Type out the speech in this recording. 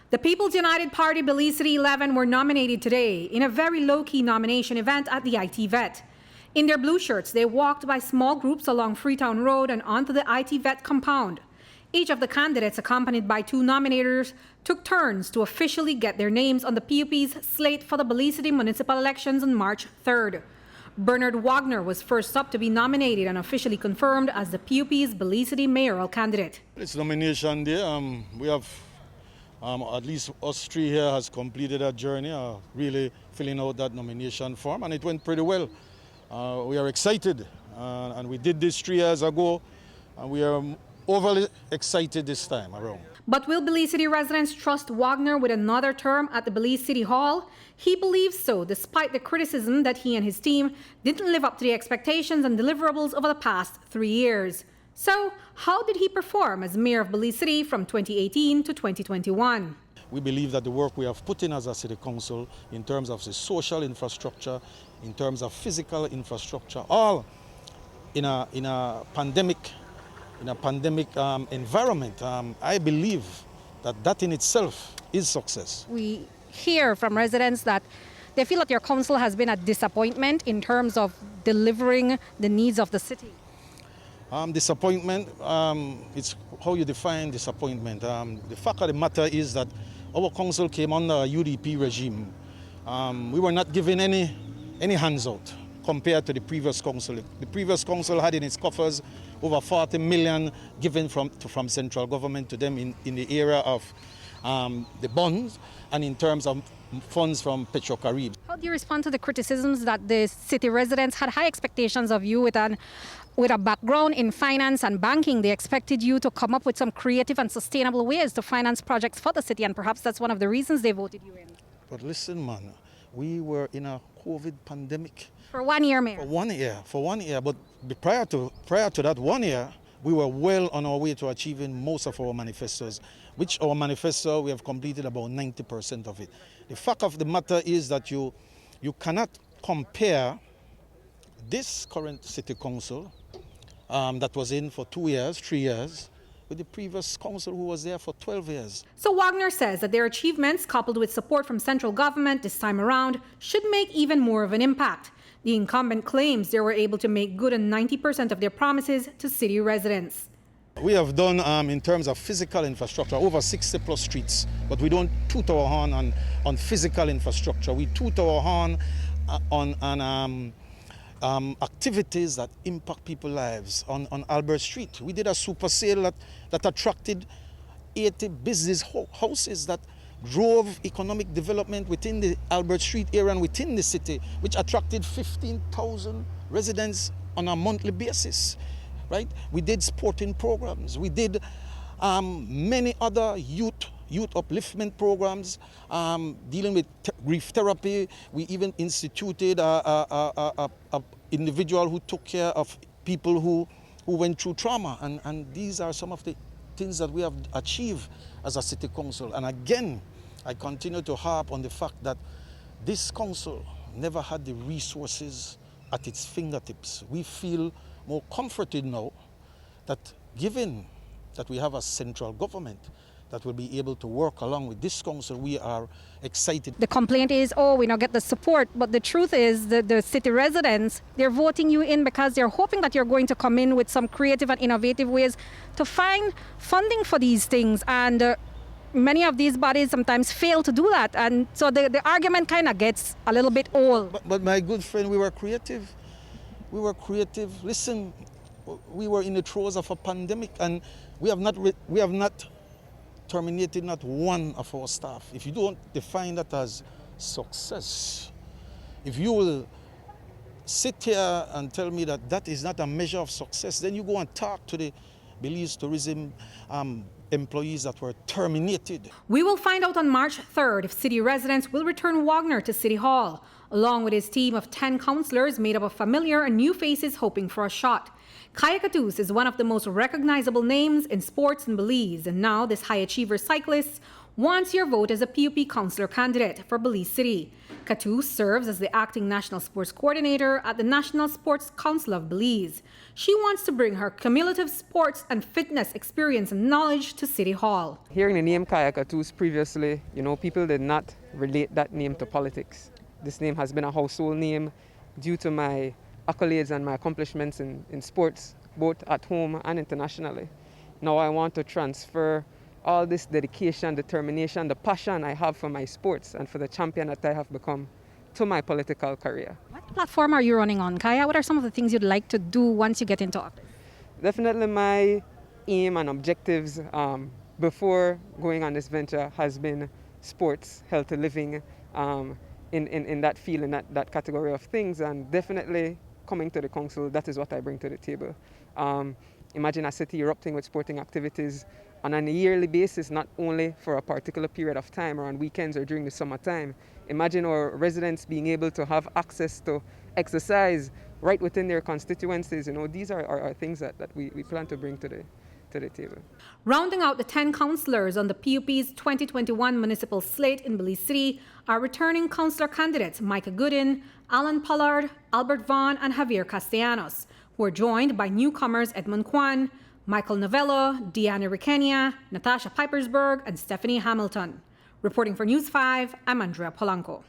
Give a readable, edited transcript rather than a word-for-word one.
The People's United Party Belize City 11 were nominated today in a very low-key nomination event at the ITVET. In their blue shirts, they walked by small groups along Freetown Road and onto the ITVET compound. Each of the candidates, accompanied by two nominators, took turns to officially get their names on the P.U.P's slate for the Belize City municipal elections on March 3rd. Bernard Wagner was first up to be nominated and officially confirmed as the P.U.P's Belize City mayoral candidate. It's nomination day. We have at least us three here has completed that journey, really filling out that nomination form, and it went pretty well. We are excited, and we did this 3 years ago, and we are overly excited this time around. But will Belize City residents trust Wagner with another term at the Belize City Hall? He believes so, despite the criticism that he and his team didn't live up to the expectations and deliverables over the past 3 years. So, how did he perform as mayor of Belize City from 2018 to 2021? We believe that the work we have put in as a city council in terms of the social infrastructure, in terms of physical infrastructure, all in a pandemic environment, I believe that in itself is success. We hear from residents that they feel that your council has been a disappointment in terms of delivering the needs of the city. Disappointment, it's how you define disappointment. The fact of the matter is that our council came under a UDP regime. We were not given any hands out compared to the previous council. The previous council had in its coffers over 40 million given from central government to them in the area of the bonds and in terms of funds from Petro-Carib. How do you respond to the criticisms that the city residents had high expectations of you with a background in finance and banking? They expected you to come up with some creative and sustainable ways to finance projects for the city, and perhaps that's one of the reasons they voted you in. But listen, man, we were in a COVID pandemic. For 1 year, Mayor. For 1 year. But prior to that 1 year, we were well on our way to achieving most of our manifestos, which our manifesto, we have completed about 90% of it. The fact of the matter is that you cannot compare this current city council that was in for 2 years, 3 years, with the previous council who was there for 12 years. So Wagner says that their achievements, coupled with support from central government this time around, should make even more of an impact. The incumbent claims they were able to make good on 90% of their promises to city residents. We have done, in terms of physical infrastructure, over 60 plus streets, but we don't toot our horn on physical infrastructure. We toot our horn on activities that impact people's lives. On Albert Street, we did a super sale that attracted 80 business houses that drove economic development within the Albert Street area and within the city, which attracted 15,000 residents on a monthly basis. Right? We did sporting programs. We did many other youth upliftment programs, dealing with grief therapy. We even instituted a individual who took care of people who went through trauma. And these are some of the things that we have achieved as a city council. And again, I continue to harp on the fact that this council never had the resources at its fingertips. We feel more comforted now that given that we have a central government that will be able to work along with this council, we are excited. The complaint is, we don't get the support, but the truth is that the city residents, they're voting you in because they're hoping that you're going to come in with some creative and innovative ways to find funding for these things, and many of these bodies sometimes fail to do that, and so the argument kind of gets a little bit old. But my good friend, we were creative. We were creative. Listen, we were in the throes of a pandemic, and we have not terminated not one of our staff. If you don't define that as success, if you will sit here and tell me that is not a measure of success, then you go and talk to the Belize tourism employees that were terminated. We will find out on March 3rd if city residents will return Wagner to City Hall, along with his team of 10 councillors made up of familiar and new faces hoping for a shot. Kayakatus is one of the most recognizable names in sports in Belize, and now this high achiever cyclist wants your vote as a P.U.P councilor candidate for Belize City. Katu serves as the acting national sports coordinator at the National Sports Council of Belize. She wants to bring her cumulative sports and fitness experience and knowledge to City Hall. Hearing the name Kaya Katus previously, people did not relate that name to politics. This name has been a household name due to my accolades and my accomplishments in sports, both at home and internationally. Now I want to transfer all this dedication, determination, the passion I have for my sports and for the champion that I have become to my political career. What platform are you running on, Kaya? What are some of the things you'd like to do once you get into office? Definitely my aim and objectives before going on this venture has been sports, healthy living, in that field, in that category of things, and definitely coming to the council, that is what I bring to the table. Imagine a city erupting with sporting activities on a yearly basis, not only for a particular period of time or on weekends or during the summertime. Imagine our residents being able to have access to exercise right within their constituencies. These are things that we plan to bring to the table. Rounding out the 10 councillors on the P.U.P's 2021 Municipal Slate in Belize City are returning councillor candidates Micah Gooden, Alan Pollard, Albert Vaughn, and Javier Castellanos, who are joined by newcomers Edmund Kwan, Michael Novello, Deanna Ricenia, Natasha Pipersberg, and Stephanie Hamilton. Reporting for News 5, I'm Andrea Polanco.